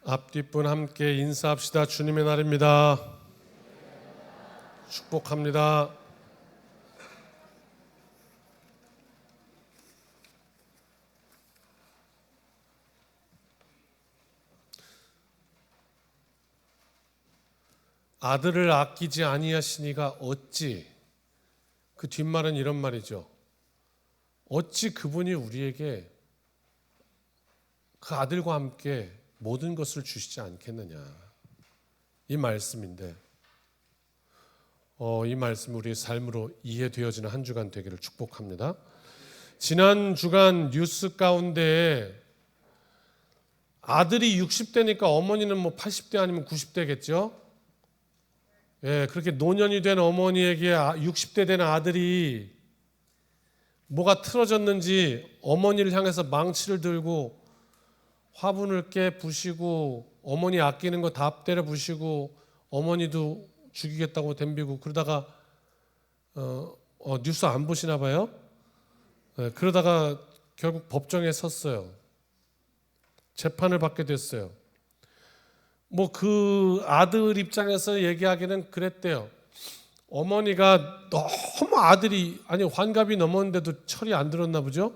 앞뒷분 함께 인사합시다. 주님의 날입니다. 축복합니다. 아들을 아끼지 아니하시니가 어찌, 그 뒷말은 이런 말이죠. 어찌 그분이 우리에게 그 아들과 함께 모든 것을 주시지 않겠느냐, 이 말씀인데, 이 말씀이 우리의 삶으로 이해되어지는 한 주간 되기를 축복합니다. 지난 주간 뉴스 가운데 아들이 60대니까 어머니는 뭐 80대 아니면 90대겠죠. 예, 그렇게 노년이 된 어머니에게 60대 된 아들이 뭐가 틀어졌는지 어머니를 향해서 망치를 들고 화분을 깨 부시고 어머니 아끼는 거 다 때려 부시고 어머니도 죽이겠다고 덤비고 그러다가 뉴스 안 보시나 봐요. 예, 그러다가 결국 법정에 섰어요. 재판을 받게 됐어요. 뭐 그 아들 입장에서 얘기하기는 그랬대요. 어머니가 너무 아들이 환갑이 넘었는데도 철이 안 들었나 보죠.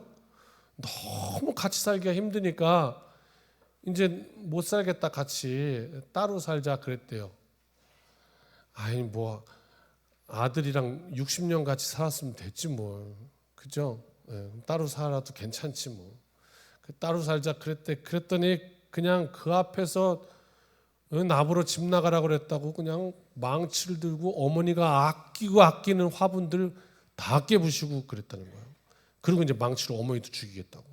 너무 같이 살기가 힘드니까 이제 못 살겠다, 같이 따로 살자 그랬대요. 아니 뭐 아들이랑 60년 같이 살았으면 됐지 뭐, 그죠? 따로 살아도 괜찮지 뭐. 따로 살자 그랬더니 그냥 그 앞에서 나보러 집 나가라고 그랬다고 그냥 망치를 들고 어머니가 아끼고 아끼는 화분들 다 깨부시고 그랬다는 거예요. 그리고 이제 망치로 어머니도 죽이겠다고.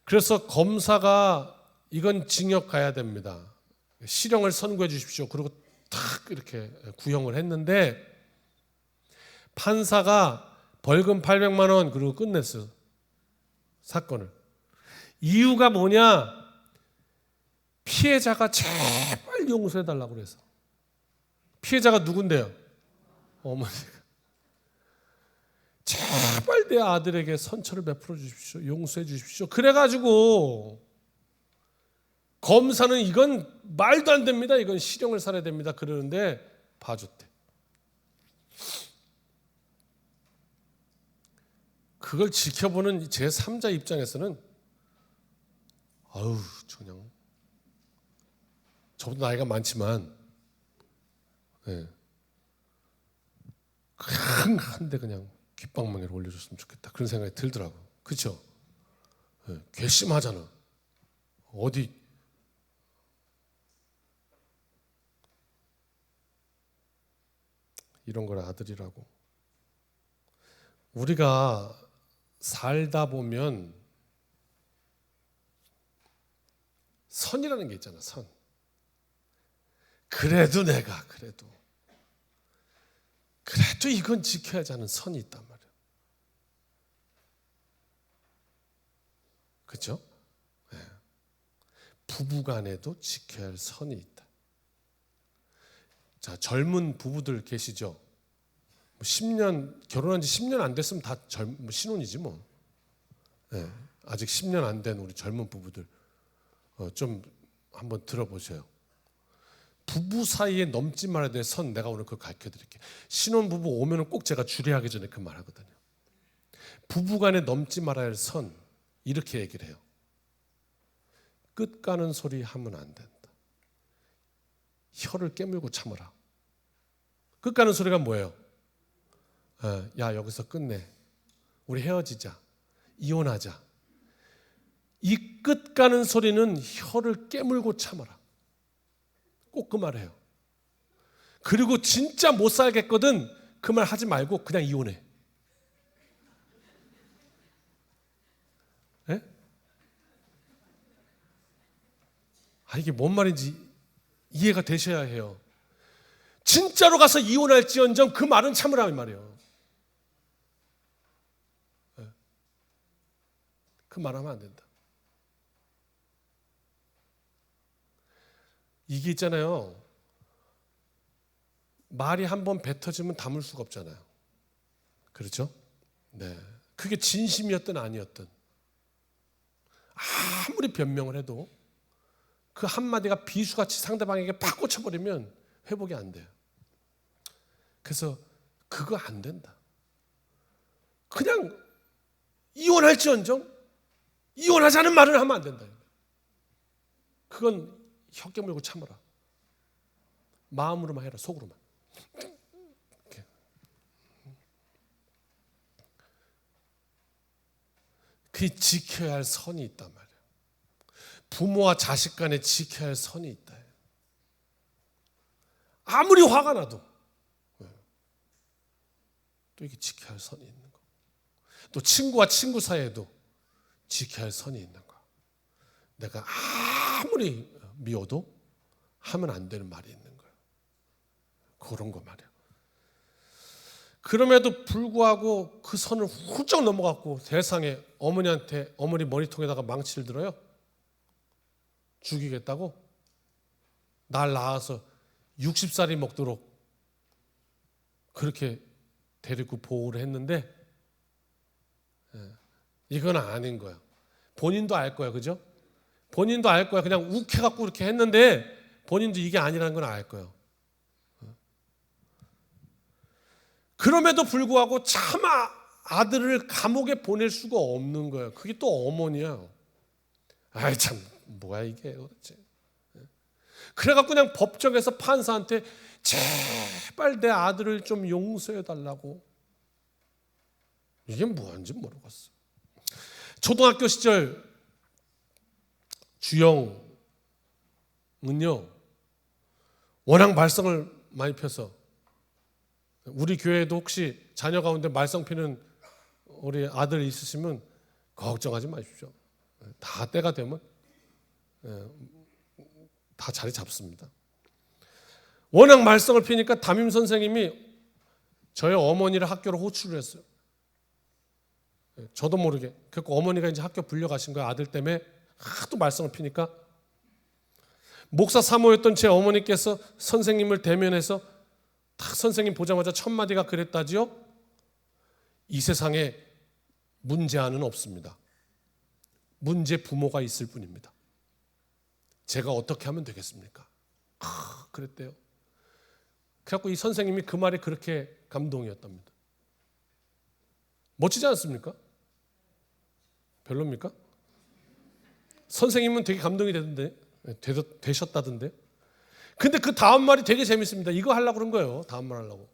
그래서 검사가 이건 징역 가야 됩니다, 실형을 선고해 주십시오, 그리고 탁 이렇게 구형을 했는데 판사가 벌금 800만 원 그리고 끝냈어요, 사건을. 이유가 뭐냐? 피해자가 제발 용서해달라고 그래서. 피해자가 누군데요? 어머니가. 제발 내 아들에게 선처를 베풀어 주십시오, 용서해 주십시오. 그래가지고 검사는 이건 말도 안 됩니다, 이건 실형을 살아야 됩니다 그러는데 봐줬대. 그걸 지켜보는 제3자 입장에서는 아우 그냥 저보다 나이가 많지만 한데 그냥 귓방망이를 올려줬으면 좋겠다, 그런 생각이 들더라고요. 그렇죠? 괘씸하잖아. 어디 이런 걸 아들이라고. 우리가 살다 보면 선이라는 게 있잖아, 선. 그래도 이건 지켜야지 하는 선이 있단 말이에요. 그렇죠? 네. 부부간에도 지켜야 할 선이 있다. 자, 젊은 부부들 계시죠? 10년 결혼한 지 10년 안 됐으면 다 신혼이지 뭐. 네. 아직 10년 안 된 우리 젊은 부부들 좀 한번 들어보세요. 부부 사이에 넘지 말아야 될 선, 내가 오늘 그거 가르쳐 드릴게요. 신혼부부 오면 꼭 제가 주례하기 전에 그 말 하거든요. 부부간에 넘지 말아야 할 선, 이렇게 얘기를 해요. 끝 가는 소리 하면 안 된다. 혀를 깨물고 참으라. 끝 가는 소리가 뭐예요? 야, 여기서 끝내, 우리 헤어지자, 이혼하자. 이 끝 가는 소리는 혀를 깨물고 참아라. 꼭 그 말 해요. 그리고 진짜 못 살겠거든, 그 말 하지 말고 그냥 이혼해. 네? 이게 뭔 말인지 이해가 되셔야 해요. 진짜로 가서 이혼할지언정 그 말은 참으라, 이 말이에요. 그 말하면 안 된다. 이게 있잖아요, 말이 한번 뱉어지면 담을 수가 없잖아요. 그렇죠? 네. 그게 진심이었든 아니었든 아무리 변명을 해도 그 한마디가 비수같이 상대방에게 팍 꽂혀버리면 회복이 안 돼요. 그래서 그거 안 된다. 그냥 이혼할지언정 이혼하자는 말을 하면 안 된다. 그건 혀 깨물고 참아라. 마음으로만 해라. 속으로만. 이렇게. 그 지켜야 할 선이 있단 말이에요. 부모와 자식 간에 지켜야 할 선이 있다. 아무리 화가 나도 또 이게 지켜야 할 선이 있는 거. 또 친구와 친구 사이에도 지켜야 할 선이 있는 거. 내가 아무리 미워도 하면 안 되는 말이 있는 거예요. 그런 거 말이에요. 그럼에도 불구하고 그 선을 훌쩍 넘어갔고 세상에 어머니한테 어머니 머리통에다가 망치를 들어요. 죽이겠다고? 날 낳아서 60살이 먹도록 그렇게 데리고 보호를 했는데 이건 아닌 거야. 본인도 알 거야. 그죠? 본인도 알 거야. 그냥 욱해갖고 그렇게 했는데 본인도 이게 아니라는 건 알 거예요. 그럼에도 불구하고 차마 아들을 감옥에 보낼 수가 없는 거예요. 그게 또 어머니야. 아이 참 뭐야 이게 도대체. 그래갖고 그냥 법정에서 판사한테 제발 내 아들을 좀 용서해 달라고. 이게 뭐한지 모르겠어. 초등학교 시절 주영은요 워낙 말썽을 많이 펴서 우리 교회에도 혹시 자녀 가운데 말썽 피는 우리 아들 있으시면 걱정하지 마십시오. 다 때가 되면 다 자리 잡습니다. 워낙 말썽을 피니까 담임 선생님이 저희 어머니를 학교로 호출을 했어요. 저도 모르게. 그래서 어머니가 이제 학교 불려가신 거예요. 아들 때문에 하도 말썽을 피니까. 목사 사모였던 제 어머니께서 선생님을 대면해서 딱 선생님 보자마자 첫 마디가 그랬다지요. 이 세상에 문제아는 없습니다. 문제 부모가 있을 뿐입니다. 제가 어떻게 하면 되겠습니까? 그랬대요. 그래갖고 이 선생님이 그 말이 그렇게 감동이었답니다. 멋지지 않습니까? 별로입니까? 선생님은 되게 감동이 되셨다던데. 근데 그 다음 말이 되게 재밌습니다. 이거 하려고 그런 거예요. 다음 말 하려고.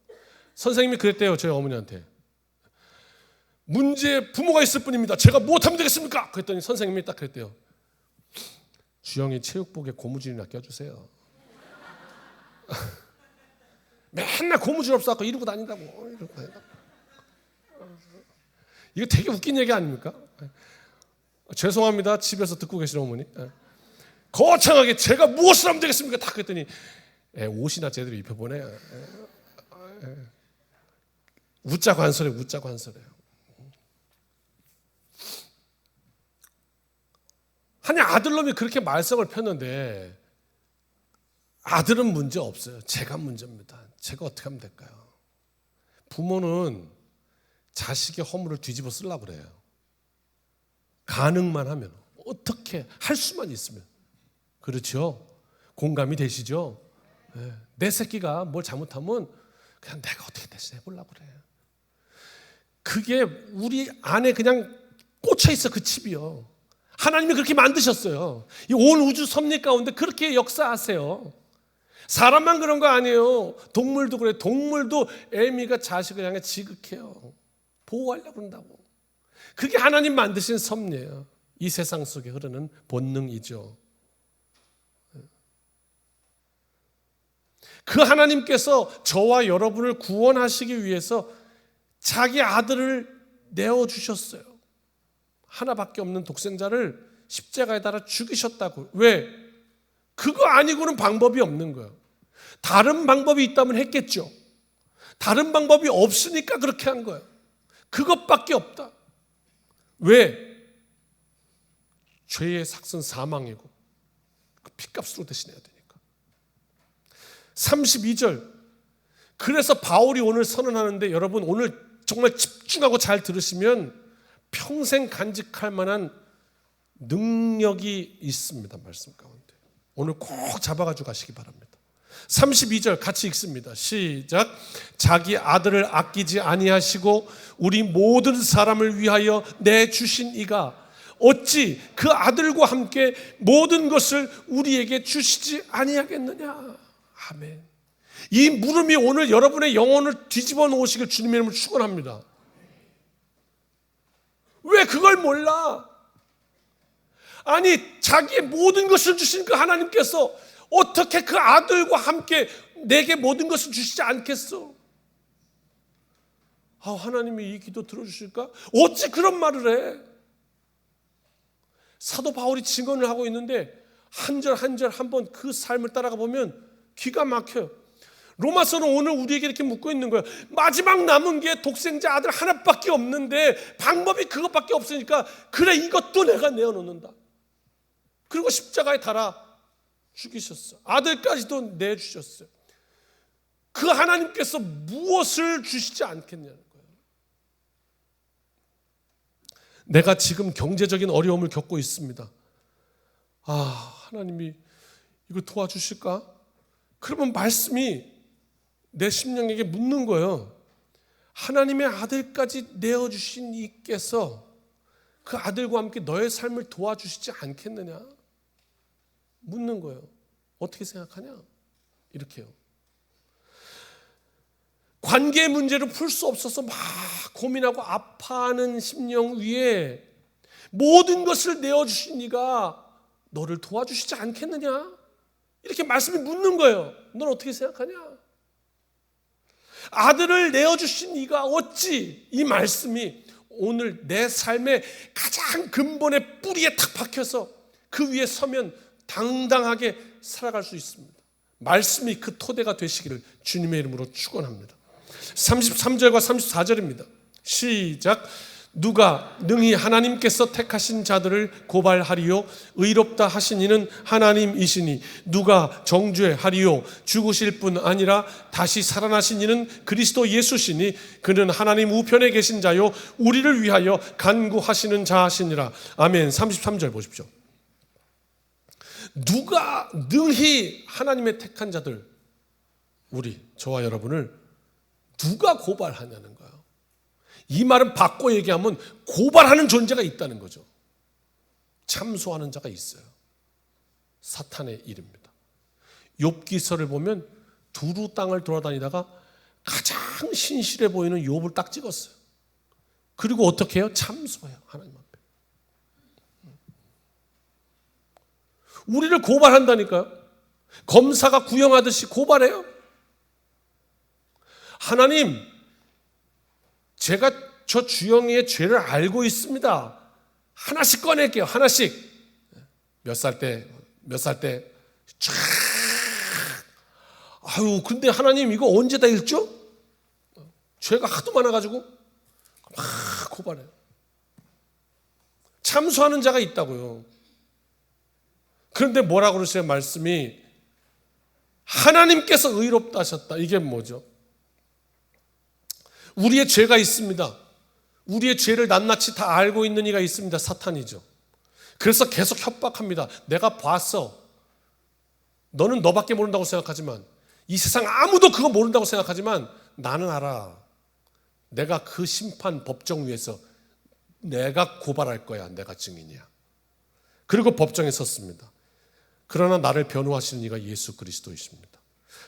선생님이 그랬대요. 저희 어머니한테. 문제 부모가 있을 뿐입니다. 제가 무엇하면 되겠습니까? 그랬더니 선생님이 딱 그랬대요. 주영이 체육복에 고무줄이나 껴주세요. 맨날 고무줄 없어갖고 이러고 다닌다고. 이거 되게 웃긴 얘기 아닙니까? 죄송합니다. 집에서 듣고 계시는 어머니. 거창하게 제가 무엇을 하면 되겠습니까? 딱 그랬더니 옷이나 제대로 입혀보내. 웃자고 한 소리, 웃자고 한 소리예요. 아니 아들놈이 그렇게 말썽을 폈는데 아들은 문제 없어요. 제가 문제입니다. 제가 어떻게 하면 될까요? 부모는 자식의 허물을 뒤집어 쓰려고 그래요. 가능만 하면, 어떻게 할 수만 있으면. 그렇죠? 공감이 되시죠? 내 새끼가 뭘 잘못하면 그냥 내가 어떻게 대신 해보려고 그래. 그게 우리 안에 그냥 꽂혀 있어. 그 칩이요. 하나님이 그렇게 만드셨어요. 이 온 우주 섭리 가운데 그렇게 역사하세요. 사람만 그런 거 아니에요. 동물도 그래. 동물도 애미가 자식을 향해 지극해요. 보호하려고 그런다고. 그게 하나님 만드신 섭리예요. 이 세상 속에 흐르는 본능이죠. 그 하나님께서 저와 여러분을 구원하시기 위해서 자기 아들을 내어주셨어요. 하나밖에 없는 독생자를 십자가에 달아 죽이셨다고. 왜? 그거 아니고는 방법이 없는 거예요. 다른 방법이 있다면 했겠죠. 다른 방법이 없으니까 그렇게 한 거예요. 그것밖에 없다. 왜? 죄의 삭은 사망이고 그 핏값으로 대신해야 되니까. 32절. 그래서 바울이 오늘 선언하는데 여러분 오늘 정말 집중하고 잘 들으시면 평생 간직할 만한 능력이 있습니다. 말씀 가운데. 오늘 꼭 잡아가지고 가시기 바랍니다. 32절 같이 읽습니다. 시작. 자기 아들을 아끼지 아니하시고 우리 모든 사람을 위하여 내주신 이가 어찌 그 아들과 함께 모든 것을 우리에게 주시지 아니하겠느냐. 아멘. 이 물음이 오늘 여러분의 영혼을 뒤집어 놓으시길 주님의 이름으로 축원합니다. 왜 그걸 몰라? 아니, 자기의 모든 것을 주신 그 하나님께서 어떻게 그 아들과 함께 내게 모든 것을 주시지 않겠어? 하나님이 이 기도 들어주실까? 어찌 그런 말을 해? 사도 바울이 증언을 하고 있는데 한 절 한 절 한번 그 삶을 따라가 보면 기가 막혀요. 로마서는 오늘 우리에게 이렇게 묻고 있는 거예요. 마지막 남은 게 독생자 아들 하나밖에 없는데 방법이 그것밖에 없으니까 그래, 이것도 내가 내어놓는다. 그리고 십자가에 달아 죽이셨어. 아들까지도 내주셨어요. 그 하나님께서 무엇을 주시지 않겠냐는 거예요. 내가 지금 경제적인 어려움을 겪고 있습니다. 하나님이 이거 도와주실까? 그러면 말씀이 내 심령에게 묻는 거예요. 하나님의 아들까지 내어주신 이께서 그 아들과 함께 너의 삶을 도와주시지 않겠느냐? 묻는 거예요. 어떻게 생각하냐? 이렇게요. 관계 문제를 풀 수 없어서 막 고민하고 아파하는 심령 위에 모든 것을 내어주신 이가 너를 도와주시지 않겠느냐? 이렇게 말씀이 묻는 거예요. 넌 어떻게 생각하냐? 아들을 내어주신 이가 어찌, 이 말씀이 오늘 내 삶의 가장 근본의 뿌리에 탁 박혀서 그 위에 서면 당당하게 살아갈 수 있습니다. 말씀이 그 토대가 되시기를 주님의 이름으로 축원합니다. 33절과 34절입니다. 시작. 누가 능히 하나님께서 택하신 자들을 고발하리요? 의롭다 하신 이는 하나님이시니 누가 정죄하리요? 죽으실 뿐 아니라 다시 살아나신 이는 그리스도 예수시니 그는 하나님 우편에 계신 자요 우리를 위하여 간구하시는 자시니라. 아멘. 33절 보십시오. 누가 능히 하나님의 택한 자들, 우리, 저와 여러분을 누가 고발하냐는 거예요. 이 말은 바꿔 얘기하면 고발하는 존재가 있다는 거죠. 참소하는 자가 있어요. 사탄의 이름입니다. 욥기서를 보면 두루 땅을 돌아다니다가 가장 신실해 보이는 욥을 딱 찍었어요. 그리고 어떻게 해요? 참소해요. 하나님 앞에. 우리를 고발한다니까요. 검사가 구형하듯이 고발해요. 하나님, 제가 저 주영이의 죄를 알고 있습니다. 하나씩 꺼낼게요. 하나씩. 몇 살 때. 쫙. 근데 하나님 이거 언제 다 읽죠? 죄가 하도 많아가지고 막 고발해요. 참소하는 자가 있다고요. 그런데 뭐라고 그러세요? 말씀이 하나님께서 의롭다 하셨다. 이게 뭐죠? 우리의 죄가 있습니다. 우리의 죄를 낱낱이 다 알고 있는 이가 있습니다. 사탄이죠. 그래서 계속 협박합니다. 내가 봤어. 너는 너밖에 모른다고 생각하지만, 이 세상 아무도 그거 모른다고 생각하지만 나는 알아. 내가 그 심판 법정 위에서 내가 고발할 거야. 내가 증인이야. 그리고 법정에 섰습니다. 그러나 나를 변호하시는 이가 예수 그리스도이십니다.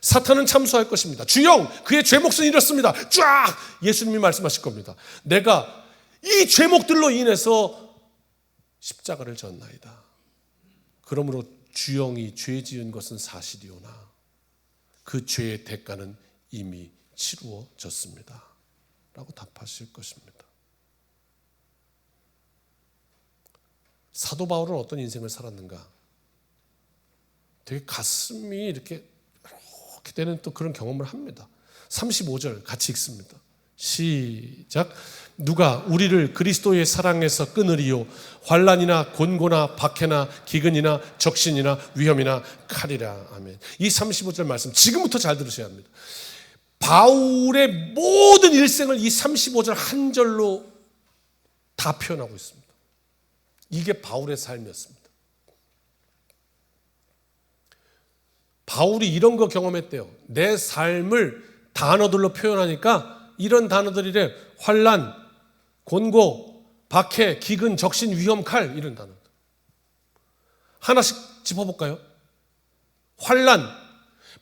사탄은 참소할 것입니다. 주영, 그의 죄목은 이렇습니다. 쫙! 예수님이 말씀하실 겁니다. 내가 이 죄목들로 인해서 십자가를 졌나이다. 그러므로 주영이 죄 지은 것은 사실이오나 그 죄의 대가는 이미 치루어졌습니다. 라고 답하실 것입니다. 사도 바울은 어떤 인생을 살았는가? 되게 가슴이 이렇게 되는 또 그런 경험을 합니다. 35절 같이 읽습니다. 시작. 누가 우리를 그리스도의 사랑에서 끊으리요? 환난이나 곤고나 박해나 기근이나 적신이나 위험이나 칼이라. 아멘. 이 35절 말씀 지금부터 잘 들으셔야 합니다. 바울의 모든 일생을 이 35절 한 절로 다 표현하고 있습니다. 이게 바울의 삶이었습니다. 바울이 이런 거 경험했대요. 내 삶을 단어들로 표현하니까 이런 단어들이래. 환난, 곤고, 박해, 기근, 적신, 위험, 칼, 이런 단어들. 하나씩 짚어볼까요? 환난.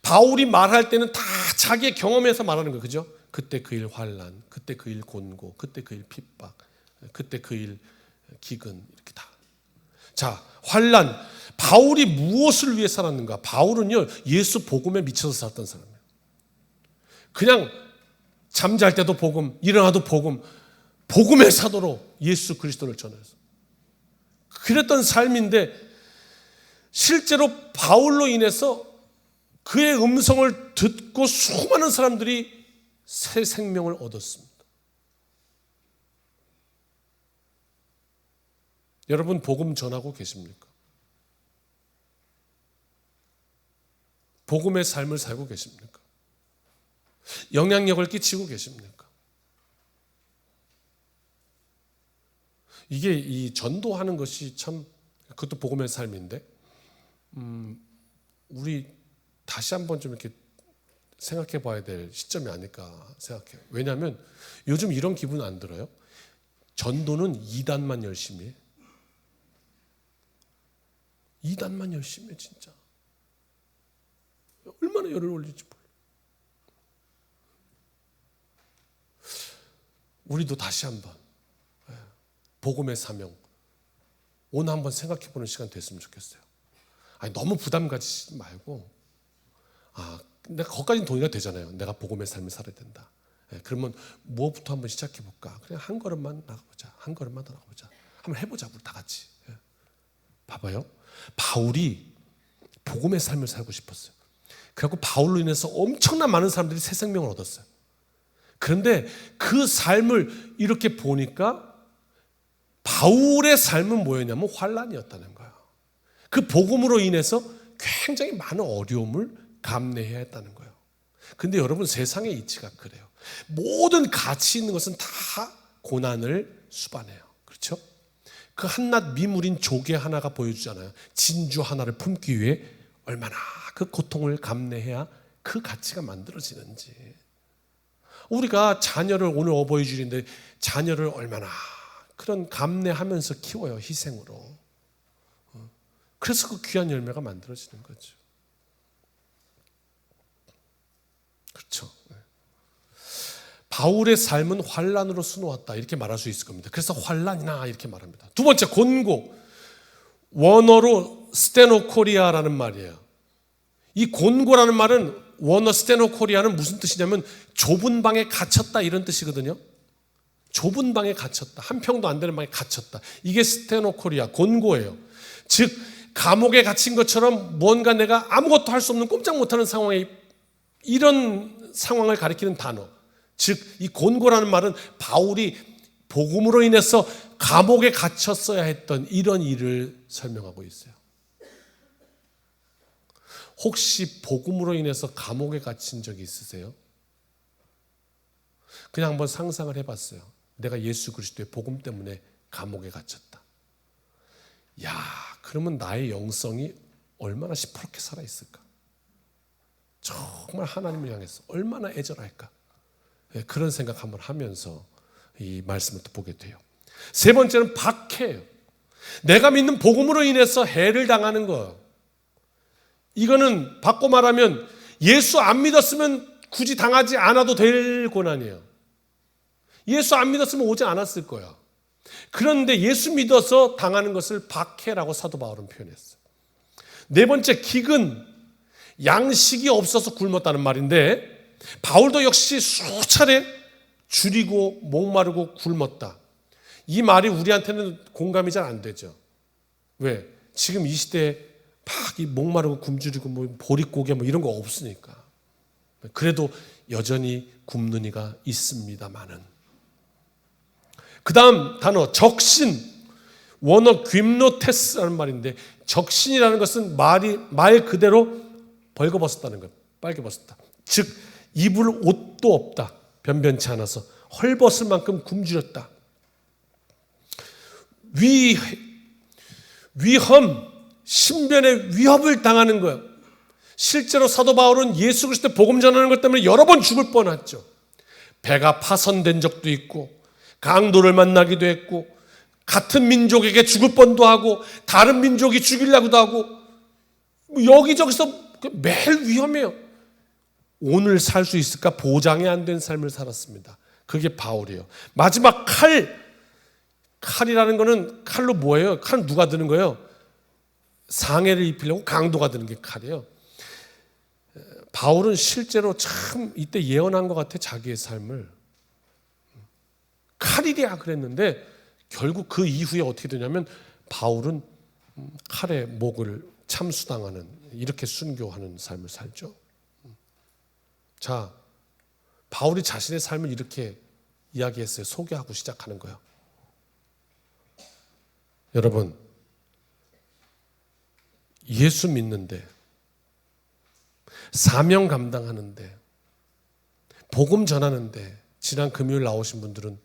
바울이 말할 때는 다 자기의 경험에서 말하는 거예요. 그죠? 그때 그 일 환난, 그때 그 일 곤고, 그때 그 일 핍박, 그때 그 일 기근, 이렇게 다. 자, 환난. 바울이 무엇을 위해 살았는가? 바울은요, 예수 복음에 미쳐서 살았던 사람이에요. 그냥 잠잘 때도 복음, 일어나도 복음, 복음의 사도로 예수 그리스도를 전해서 그랬던 삶인데, 실제로 바울로 인해서 그의 음성을 듣고 수많은 사람들이 새 생명을 얻었습니다. 여러분 복음 전하고 계십니까? 복음의 삶을 살고 계십니까? 영향력을 끼치고 계십니까? 이게 이 전도하는 것이 참, 그것도 복음의 삶인데, 우리 다시 한번 좀 이렇게 생각해 봐야 될 시점이 아닐까 생각해요. 왜냐하면 요즘 이런 기분 안 들어요? 전도는 2단만 열심히 해. 2단만 열심히 해, 진짜. 얼마나 열을 올릴지 몰라. 우리도 다시 한번 복음의 사명 오늘 한번 생각해 보는 시간 됐으면 좋겠어요. 아니, 너무 부담 가지지 말고, 내가 거기까지는 동의가 되잖아요. 내가 복음의 삶을 살아야 된다. 그러면 무엇부터 한번 시작해 볼까? 그냥 한 걸음만 나가보자. 한 걸음만 더 나가보자. 한번 해보자, 우리 다 같이. 봐봐요. 바울이 복음의 삶을 살고 싶었어요. 그래갖고 바울로 인해서 엄청난 많은 사람들이 새 생명을 얻었어요. 그런데 그 삶을 이렇게 보니까 바울의 삶은 뭐였냐면 환난이었다는 거예요. 그 복음으로 인해서 굉장히 많은 어려움을 감내해야 했다는 거예요. 근데 여러분, 세상의 이치가 그래요. 모든 가치 있는 것은 다 고난을 수반해요. 그렇죠? 그 한낱 미물인 조개 하나가 보여주잖아요. 진주 하나를 품기 위해 얼마나 그 고통을 감내해야 그 가치가 만들어지는지. 우리가 자녀를, 오늘 어버이주일인데 자녀를 얼마나 그런 감내하면서 키워요, 희생으로. 그래서 그 귀한 열매가 만들어지는 거죠. 그렇죠. 바울의 삶은 환난으로 수놓았다, 이렇게 말할 수 있을 겁니다. 그래서 환난이나 이렇게 말합니다. 두 번째, 곤고. 원어로 스테노코리아라는 말이에요. 이 곤고라는 말은, 원어 스테노코리아는 무슨 뜻이냐면 좁은 방에 갇혔다, 이런 뜻이거든요. 좁은 방에 갇혔다, 한 평도 안 되는 방에 갇혔다. 이게 스테노코리아, 곤고예요. 즉 감옥에 갇힌 것처럼 뭔가 내가 아무것도 할 수 없는, 꼼짝 못하는 상황에, 이런 상황을 가리키는 단어. 즉 이 곤고라는 말은 바울이 복음으로 인해서 감옥에 갇혔어야 했던 이런 일을 설명하고 있어요. 혹시 복음으로 인해서 감옥에 갇힌 적이 있으세요? 그냥 한번 상상을 해봤어요. 내가 예수 그리스도의 복음 때문에 감옥에 갇혔다. 야, 그러면 나의 영성이 얼마나 시퍼렇게 살아있을까? 정말 하나님을 향해서 얼마나 애절할까? 그런 생각 한번 하면서 이 말씀을 또 보게 돼요. 세 번째는 박해예요. 내가 믿는 복음으로 인해서 해를 당하는 거예요. 이거는 바꿔 말하면 예수 안 믿었으면 굳이 당하지 않아도 될 고난이에요. 예수 안 믿었으면 오지 않았을 거야. 그런데 예수 믿어서 당하는 것을 박해라고 사도 바울은 표현했어요. 네 번째, 기근. 양식이 없어서 굶었다는 말인데, 바울도 역시 수차례 줄이고 목마르고 굶었다. 이 말이 우리한테는 공감이 잘 안 되죠. 왜? 지금 이 시대에 막 이 목마르고 굶주리고 뭐 보릿고개 뭐 이런 거 없으니까. 그래도 여전히 굶는 이가 있습니다만은. 그 다음 단어, 적신. 원어 그노테스라는 말인데, 적신이라는 것은 말 그대로 벌거벗었다는 거예요. 빨개벗었다. 즉 입을 옷도 없다. 변변치 않아서 헐벗을 만큼 굶주렸다. 위험, 신변의 위협을 당하는 거예요. 실제로 사도 바울은 예수 그리스도의 복음 전하는 것 때문에 여러 번 죽을 뻔했죠. 배가 파손된 적도 있고 강도를 만나기도 했고 같은 민족에게 죽을 뻔도 하고 다른 민족이 죽이려고도 하고 여기저기서 매일 위험해요. 오늘 살 수 있을까 보장이 안 된 삶을 살았습니다. 그게 바울이에요. 마지막 칼이라는 거는 칼로 뭐예요? 칼은 누가 드는 거예요? 상해를 입히려고 강도가 드는 게 칼이에요. 바울은 실제로 참 이때 예언한 것 같아. 자기의 삶을 칼이랴 그랬는데 결국 그 이후에 어떻게 되냐면 바울은 칼의 목을 참수당하는, 이렇게 순교하는 삶을 살죠. 자, 바울이 자신의 삶을 이렇게 이야기했어요. 소개하고 시작하는 거예요. 여러분, 예수 믿는데, 사명 감당하는데, 복음 전하는데 지난 금요일 나오신 분들은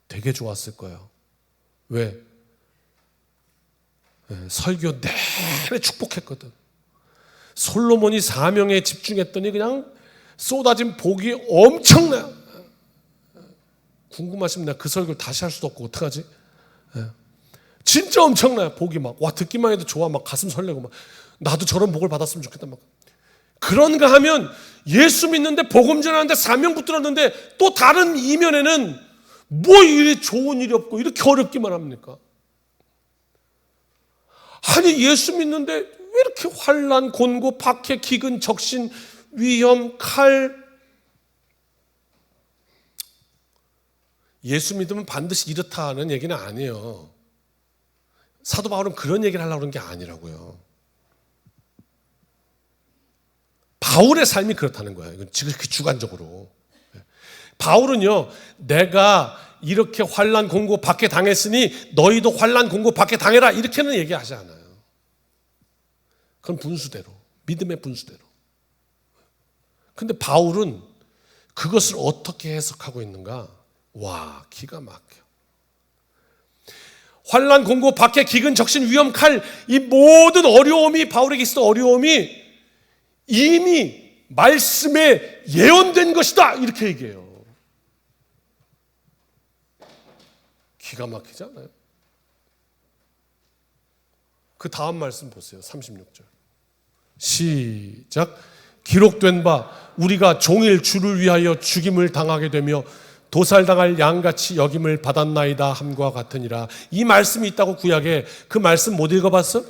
되게 좋았을 거예요. 왜? 설교 내내 축복했거든. 솔로몬이 사명에 집중했더니 그냥 쏟아진 복이 엄청나요. 궁금하시면 내가 그 설교를 다시 할 수도 없고 어떡하지? 진짜 엄청나요. 복이 막 와 듣기만 해도 좋아. 막 가슴 설레고 막 나도 저런 복을 받았으면 좋겠다. 막 그런가 하면 예수 믿는데 복음 전하는데 사명 붙들었는데 또 다른 이면에는 뭐 이리 좋은 일이 없고 이렇게 어렵기만 합니까? 아니 예수 믿는데 왜 이렇게 환난, 곤고, 박해, 기근, 적신, 위험, 칼. 예수 믿으면 반드시 이렇다는 얘기는 아니에요. 사도 바울은 그런 얘기를 하려고 그런 게 아니라고요. 바울의 삶이 그렇다는 거예요. 이건 지금 주관적으로. 바울은요, 내가 이렇게 환난 공고 받게 당했으니 너희도 환난 공고 받게 당해라 이렇게는 얘기하지 않아요. 그건 분수대로, 믿음의 분수대로. 근데 바울은 그것을 어떻게 해석하고 있는가? 와, 기가 막혀. 환난 공고 박해 기근 적신 위험 칼, 이 모든 어려움이, 바울에게 있었던 어려움이 이미 말씀에 예언된 것이다 이렇게 얘기해요. 기가 막히지 않아요? 그 다음 말씀 보세요. 36절 시작. 기록된 바 우리가 종일 주를 위하여 죽임을 당하게 되며 도살당할 양같이 여김을 받았나이다 함과 같으니라. 이 말씀이 있다고 구약에. 그 말씀 못 읽어봤어?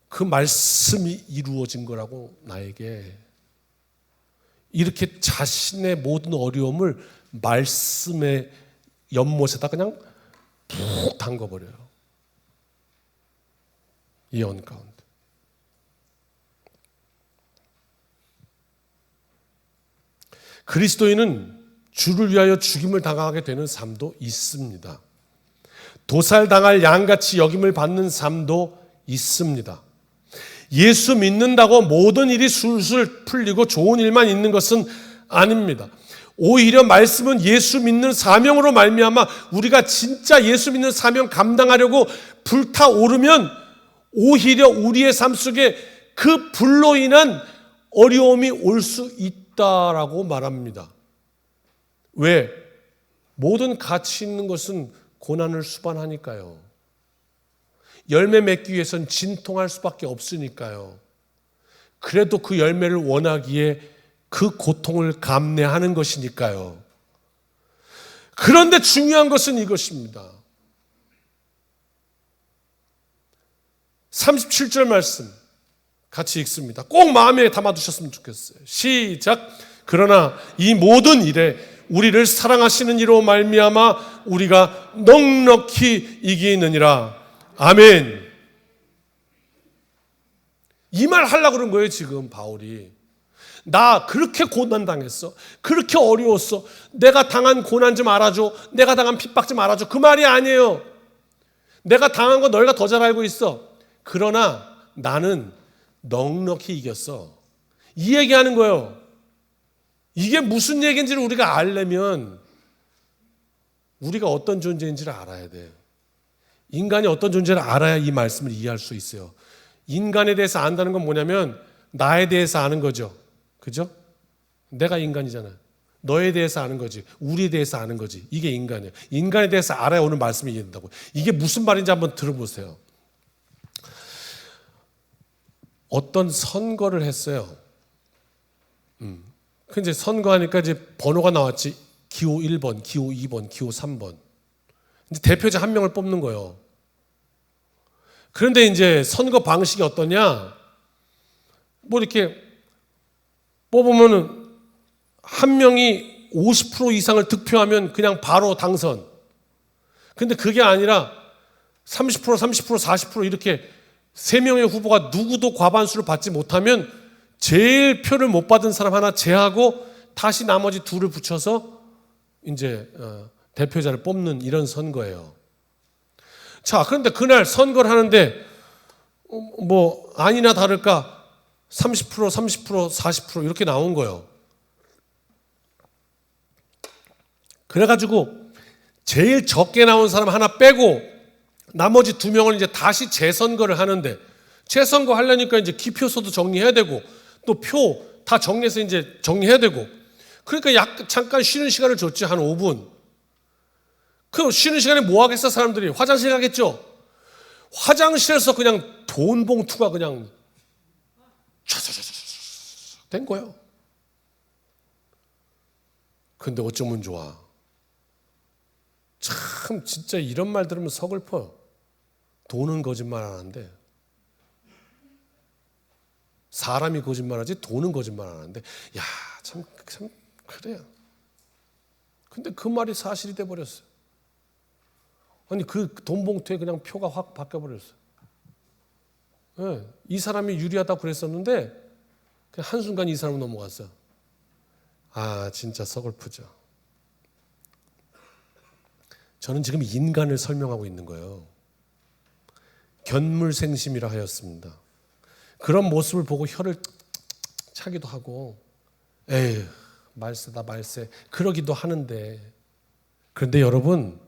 그 말씀이 이루어진 거라고. 나에게 이렇게 자신의 모든 어려움을 말씀의 연못에다 그냥 푹 담궈버려요. 예언 가운데. 그리스도인은 주를 위하여 죽임을 당하게 되는 삶도 있습니다. 도살당할 양같이 여김을 받는 삶도 있습니다. 예수 믿는다고 모든 일이 술술 풀리고 좋은 일만 있는 것은 아닙니다. 오히려 말씀은 예수 믿는 사명으로 말미암아 우리가 진짜 예수 믿는 사명 감당하려고 불타오르면 오히려 우리의 삶 속에 그 불로 인한 어려움이 올 수 있다라고 말합니다. 왜? 모든 가치 있는 것은 고난을 수반하니까요. 열매 맺기 위해서는 진통할 수밖에 없으니까요. 그래도 그 열매를 원하기에 그 고통을 감내하는 것이니까요. 그런데 중요한 것은 이것입니다. 37절 말씀 같이 읽습니다. 꼭 마음에 담아두셨으면 좋겠어요. 시작. 그러나 이 모든 일에 우리를 사랑하시는 이로 말미암아 우리가 넉넉히 이기느니라. 아멘. 이 말 하려고 그런 거예요. 지금 바울이. 나 그렇게 고난당했어. 그렇게 어려웠어. 내가 당한 고난 좀 알아줘. 내가 당한 핍박 좀 알아줘. 그 말이 아니에요. 내가 당한 거 너희가 더 잘 알고 있어. 그러나 나는 넉넉히 이겼어. 이 얘기하는 거예요. 이게 무슨 얘기인지를 우리가 알려면 우리가 어떤 존재인지를 알아야 돼. 인간이 어떤 존재를 알아야 이 말씀을 이해할 수 있어요. 인간에 대해서 안다는 건 뭐냐면 나에 대해서 아는 거죠. 그죠? 내가 인간이잖아요. 너에 대해서 아는 거지. 우리에 대해서 아는 거지. 이게 인간이에요. 인간에 대해서 알아야 오늘 말씀이 이해된다고. 이게 무슨 말인지 한번 들어보세요. 어떤 선거를 했어요. 그 이제 선거하니까 이제 번호가 나왔지. 기호 1번, 기호 2번, 기호 3번. 이제 대표자 한 명을 뽑는 거예요. 그런데 이제 선거 방식이 어떠냐? 뭐 이렇게 뽑으면은 한 명이 50% 이상을 득표하면 그냥 바로 당선. 근데 그게 아니라 30%, 30%, 40% 이렇게 세 명의 후보가 누구도 과반수를 받지 못하면 제일 표를 못 받은 사람 하나 제하고 다시 나머지 둘을 붙여서 이제 대표자를 뽑는 이런 선거예요. 자, 그런데 그날 선거를 하는데 뭐 아니나 다를까 30%, 30%, 40% 이렇게 나온 거예요. 그래가지고 제일 적게 나온 사람 하나 빼고 나머지 두 명을 이제 다시 재선거를 하는데 재선거 하려니까 이제 기표소도 정리해야 되고 또 표 다 정리해서 이제 정리해야 되고 그러니까 잠깐 쉬는 시간을 줬지 한 5분. 그 쉬는 시간에 뭐 하겠어 사람들이? 화장실 가겠죠? 화장실에서 그냥 돈 봉투가 그냥 촤촤촤촤 된 거예요. 근데 어쩌면 좋아. 참 진짜 이런 말 들으면 서글퍼요. 돈은 거짓말 안 하는데 사람이 거짓말하지 돈은 거짓말 안 하는데 야, 참 그래요. 근데 그 말이 사실이 돼버렸어요. 아니 그 돈 봉투에 그냥 표가 확 바뀌어버렸어요. 네, 이 사람이 유리하다고 그랬었는데 그냥 한순간 이 사람은 넘어갔어요. 아 진짜 서글프죠. 저는 지금 인간을 설명하고 있는 거예요. 견물생심이라 하였습니다. 그런 모습을 보고 혀를 차기도 하고 에휴 말세다 말세 그러기도 하는데 그런데 여러분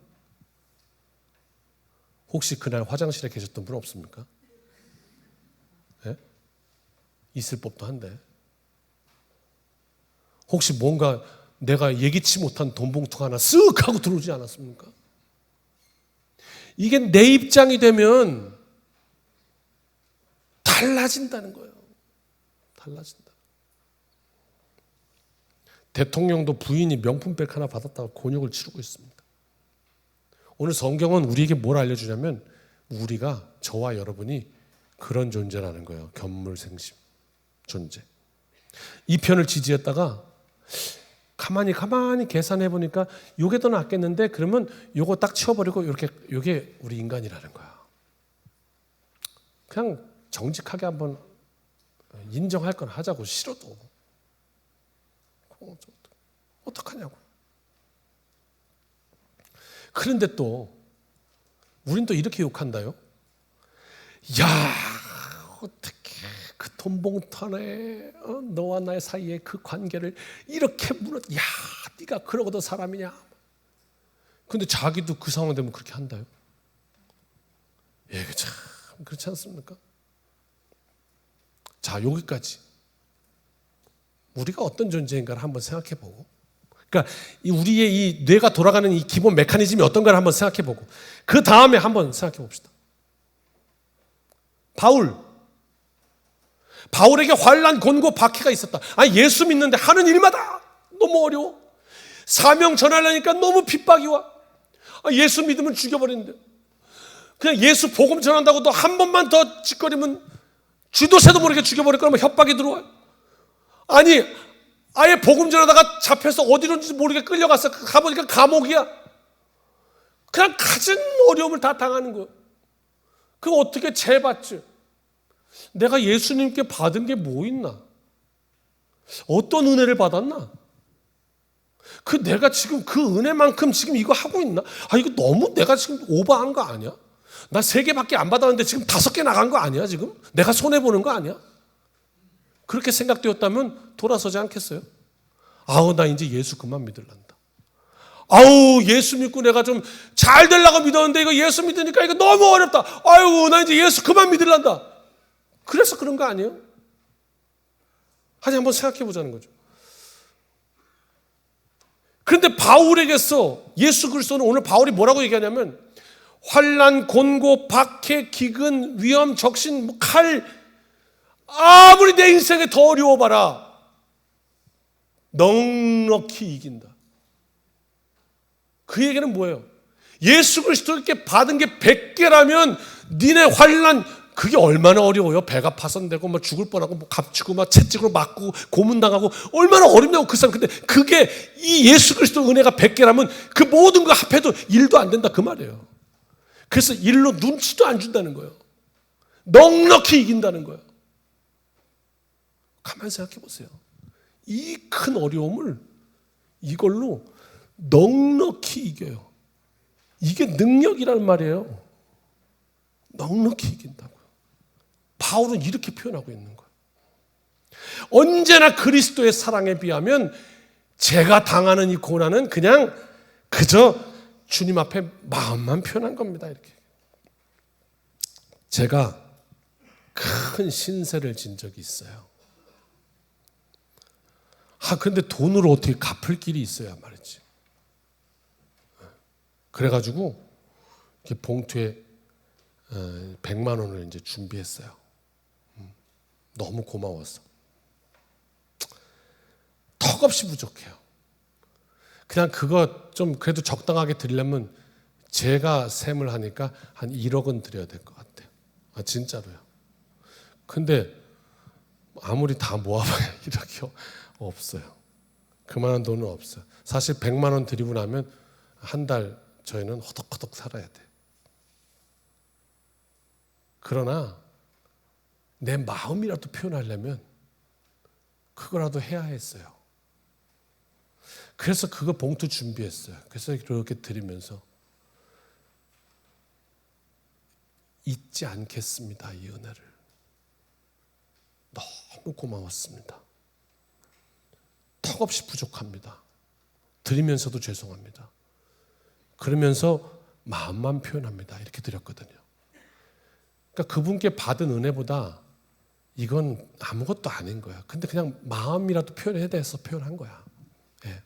혹시 그날 화장실에 계셨던 분 없습니까? 네? 있을 법도 한데 혹시 뭔가 내가 예기치 못한 돈 봉투가 하나 쓱 하고 들어오지 않았습니까? 이게 내 입장이 되면 달라진다는 거예요. 달라진다. 대통령도 부인이 명품백 하나 받았다고 곤욕을 치르고 있습니다. 오늘 성경은 우리에게 뭘 알려주냐면 우리가 저와 여러분이 그런 존재라는 거예요. 견물생심 존재. 이 편을 지지했다가 가만히 계산해 보니까 요게 더 낫겠는데 그러면 요거 딱 치워버리고 이렇게 요게 우리 인간이라는 거야. 그냥 정직하게 한번 인정할 건 하자고 싫어도 어떡하냐고. 그런데 또 우린 또 이렇게 욕한다요. 야 어떻게 그 돈 봉투 안에 너와 나의 사이에 그 관계를 이렇게 야 네가 그러고도 사람이냐. 근데 자기도 그 상황 되면 그렇게 한다요. 예, 참 그렇지 않습니까? 자, 여기까지 우리가 어떤 존재인가를 한번 생각해보고 그러니까 우리의 이 뇌가 돌아가는 이 기본 메커니즘이 어떤가를 한번 생각해보고 그 다음에 한번 생각해봅시다. 바울에게 환난, 곤고, 박해가 있었다. 아니 예수 믿는데 하는 일마다 너무 어려워. 사명 전하려니까 너무 핍박이 와. 예수 믿으면 죽여버리는데 그냥 예수 복음 전한다고 또 한 번만 더 짓거리면 쥐도 새도 모르게 죽여버릴 거라면 협박이 들어와요. 아니 아예 복음 전하다가 잡혀서 어디론지 모르게 끌려갔어. 가보니까 감옥이야. 그냥 가진 어려움을 다 당하는 거예요. 그거 어떻게 죄받지? 내가 예수님께 받은 게 뭐 있나? 어떤 은혜를 받았나? 내가 지금 그 은혜만큼 지금 이거 하고 있나? 이거 너무 내가 지금 오버한 거 아니야? 나 3개밖에 안 받았는데 지금 5개 나간 거 아니야 지금? 내가 손해보는 거 아니야? 그렇게 생각되었다면 돌아서지 않겠어요? 나 이제 예수 그만 믿으란다. 아우, 예수 믿고 내가 좀 잘 되려고 믿었는데 이거 예수 믿으니까 이거 너무 어렵다. 아유, 나 이제 예수 그만 믿으란다. 그래서 그런 거 아니에요? 아니, 한번 생각해 보자는 거죠. 그런데 바울에게서 예수 그리스도는 오늘 바울이 뭐라고 얘기하냐면 환난, 곤고, 박해, 기근, 위험, 적신, 칼, 아무리 내 인생에 더 어려워봐라, 넉넉히 이긴다. 그 얘기는 뭐예요? 예수 그리스도께 받은 게 100개라면 니네 환난, 그게 얼마나 어려워요? 배가 파손되고 뭐 죽을 뻔하고 뭐 값지고 막 채찍으로 맞고 고문당하고 얼마나 어렵냐고 그 사람. 근데 그게 이 예수 그리스도 은혜가 100개라면 그 모든 거 합해도 1도 안 된다 그 말이에요. 그래서 1로 눈치도 안 준다는 거예요. 넉넉히 이긴다는 거예요. 가만히 생각해 보세요. 이 큰 어려움을 이걸로 넉넉히 이겨요. 이게 능력이라는 말이에요. 넉넉히 이긴다고요. 바울은 이렇게 표현하고 있는 거예요. 언제나 그리스도의 사랑에 비하면 제가 당하는 이 고난은 그냥 그저 주님 앞에 마음만 표현한 겁니다. 이렇게. 제가 큰 신세를 진 적이 있어요. 근데 돈으로 어떻게 갚을 길이 있어야 말이지. 그래가지고 이렇게 봉투에 100만 원을 이제 준비했어요. 너무 고마웠어. 턱없이 부족해요. 그냥 그거 좀 그래도 적당하게 드리려면 제가 셈을 하니까 한 1억은 드려야 될 것 같아요. 진짜로요. 근데 아무리 다 모아봐야 1억이 없어요. 그만한 돈은 없어요. 사실 100만 원 드리고 나면 한 달 저희는 허덕허덕 살아야 돼요. 그러나 내 마음이라도 표현하려면 그거라도 해야 했어요. 그래서 그거 봉투 준비했어요. 그래서 이렇게 드리면서 잊지 않겠습니다. 이 은혜를. 너무 고마웠습니다. 턱없이 부족합니다. 드리면서도 죄송합니다. 그러면서 마음만 표현합니다. 이렇게 드렸거든요. 그러니까 그분께 받은 은혜보다 이건 아무것도 아닌 거야. 근데 그냥 마음이라도 표현해야 돼서 표현한 거야. 예.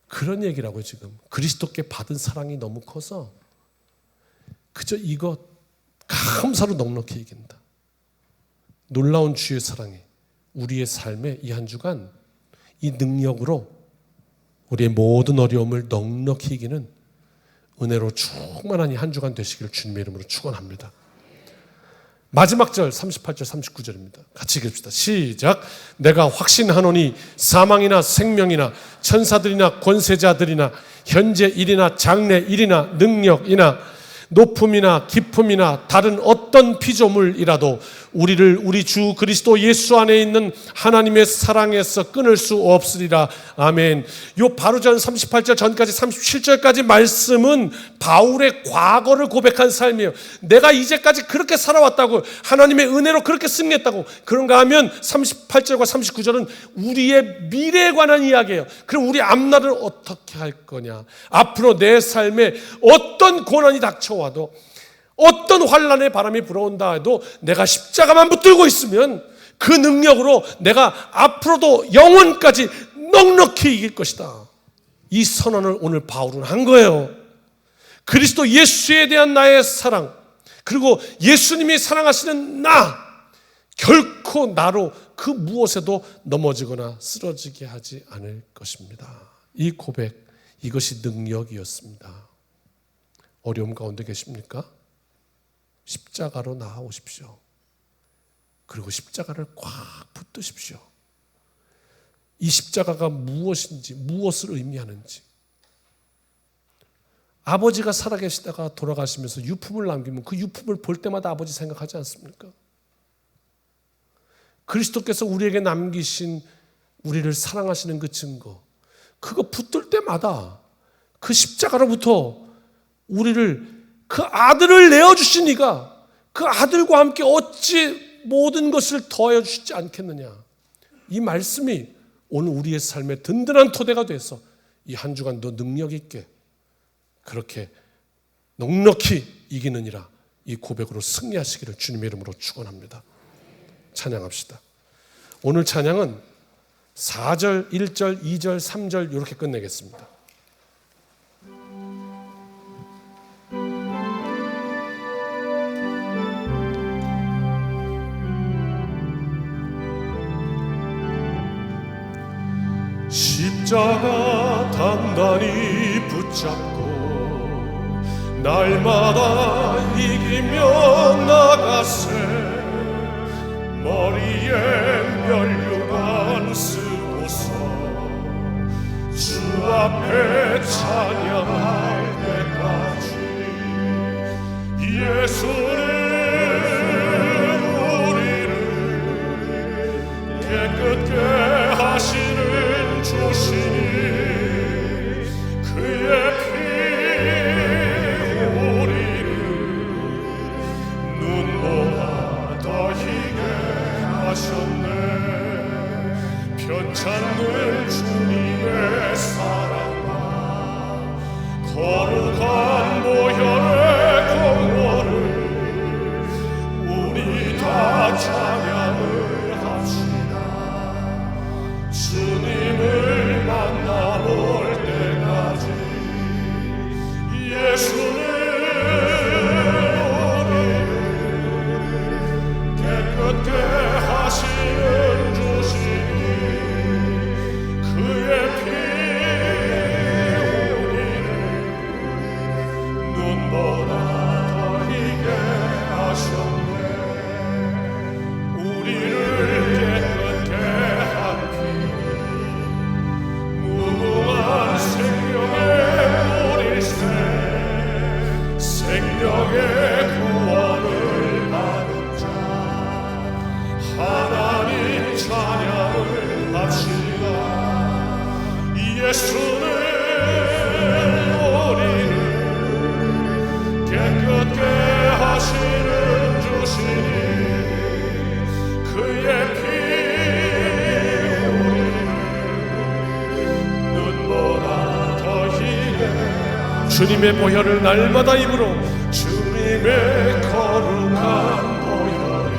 그런 얘기라고요, 지금. 그리스도께 받은 사랑이 너무 커서 그저 이거 감사로 넉넉히 이긴다. 놀라운 주의 사랑이 우리의 삶에 이 한 주간 이 능력으로 우리의 모든 어려움을 넉넉히 이기는 은혜로 충만한 이 한 주간 되시기를 주님의 이름으로 축원합니다. 마지막 절 38절 39절입니다. 같이 읽읍시다. 시작. 내가 확신하노니 사망이나 생명이나 천사들이나 권세자들이나 현재 일이나 장래 일이나 능력이나 높음이나 깊음이나 다른 어떤 피조물이라도 우리를 우리 주 그리스도 예수 안에 있는 하나님의 사랑에서 끊을 수 없으리라. 아멘. 요 바로 전 38절 전까지 37절까지 말씀은 바울의 과거를 고백한 삶이에요. 내가 이제까지 그렇게 살아왔다고, 하나님의 은혜로 그렇게 승리했다고. 그런가 하면 38절과 39절은 우리의 미래에 관한 이야기예요. 그럼 우리 앞날을 어떻게 할 거냐, 앞으로 내 삶에 어떤 고난이 닥쳐와도, 어떤 환난의 바람이 불어온다 해도 내가 십자가만 붙들고 있으면 그 능력으로 내가 앞으로도 영원까지 넉넉히 이길 것이다. 이 선언을 오늘 바울은 한 거예요. 그리스도 예수에 대한 나의 사랑, 그리고 예수님이 사랑하시는 나, 결코 나로 그 무엇에도 넘어지거나 쓰러지게 하지 않을 것입니다. 이 고백, 이것이 능력이었습니다. 어려움 가운데 계십니까? 십자가로 나아오십시오. 그리고 십자가를 꽉 붙드십시오. 이 십자가가 무엇인지, 무엇을 의미하는지. 아버지가 살아계시다가 돌아가시면서 유품을 남기면 그 유품을 볼 때마다 아버지 생각하지 않습니까? 그리스도께서 우리에게 남기신 우리를 사랑하시는 그 증거, 그거 붙들 때마다 그 십자가로부터 우리를, 그 아들을 내어주신 이가 그 아들과 함께 어찌 모든 것을 더하여 주시지 않겠느냐. 이 말씀이 오늘 우리의 삶의 든든한 토대가 돼서 이 한 주간 더 능력 있게 그렇게 넉넉히 이기느니라 이 고백으로 승리하시기를 주님의 이름으로 축원합니다. 찬양합시다. 오늘 찬양은 4절, 1절, 2절, 3절 이렇게 끝내겠습니다. 십자가 단단히 붙잡고 날마다 이기며 나가세 머리에 면류관 쓰고서 주 앞에 찬양할 때까지 예수는 우리를 깨끗게 하시는 주시니 그의 피 우리를 눈보다 더히게 하셨네 편찮는 주님의 사랑과 거룩한 보혈의 공로를 우리 다 찬양을 합시다 주님을 만나볼 때까지 예수는 우리를 깨끗게 하시는 주시니 그의 피 우리를 눈보다 더히게 하셨네 우리를 깨끗게 한 피 무궁한 생명의 뿌릴새 생명의 구원을 받은 자 하나님 찬양을 합시다 예수는 우리를 깨끗게 하시는 주시니 그의 피 눈보다 더히게 주님의 보혈을 날마다 입으로 주님의 거룩한 보혈을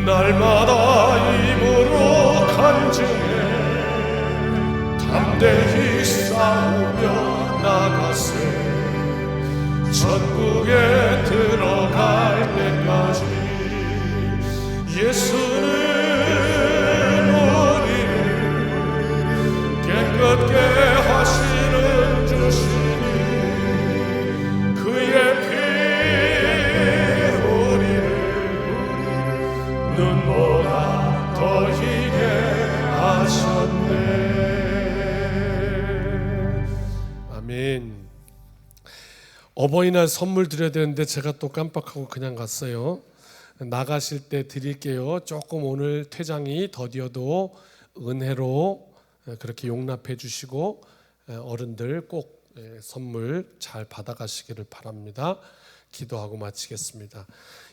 날마다 입으로 간증해 담대히 싸우며 나가세 천국에 들어갈 때까지 예수는 우리를 깨끗게 하시는 주시니 그의 피 우리를 눈보다 더히게 하셨네 아멘. 어버이날 선물 드려야 되는데 제가 또 깜빡하고 그냥 갔어요. 나가실 때 드릴게요. 조금 오늘 퇴장이 더디어도 은혜로 그렇게 용납해 주시고 어른들 꼭 선물 잘 받아가시기를 바랍니다. 기도하고 마치겠습니다.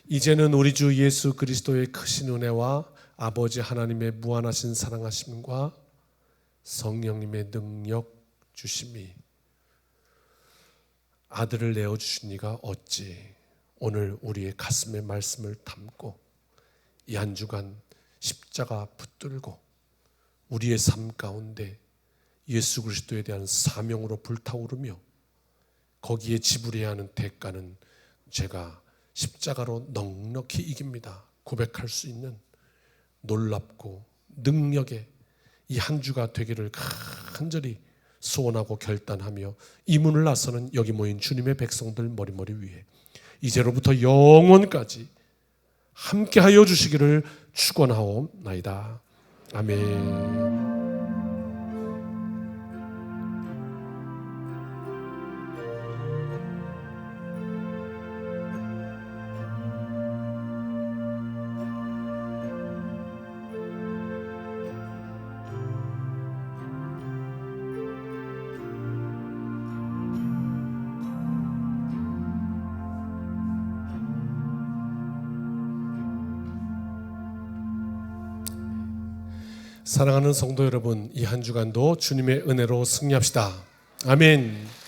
이제는 우리 주 예수 그리스도의 크신 은혜와 아버지 하나님의 무한하신 사랑하심과 성령님의 능력 주심이 아들을 내어주시니가 어찌 오늘 우리의 가슴에 말씀을 담고 이 한 주간 십자가 붙들고 우리의 삶 가운데 예수 그리스도에 대한 사명으로 불타오르며 거기에 지불해야 하는 대가는 제가 십자가로 넉넉히 이깁니다 고백할 수 있는 놀랍고 능력의 이 한 주가 되기를 간절히 소원하고 결단하며 이 문을 나서는 여기 모인 주님의 백성들 머리머리 위에 이제로부터 영원까지 함께하여 주시기를 축원하옵나이다. 아멘. 사랑하는 성도 여러분, 이 한 주간도 주님의 은혜로 승리합시다. 아멘.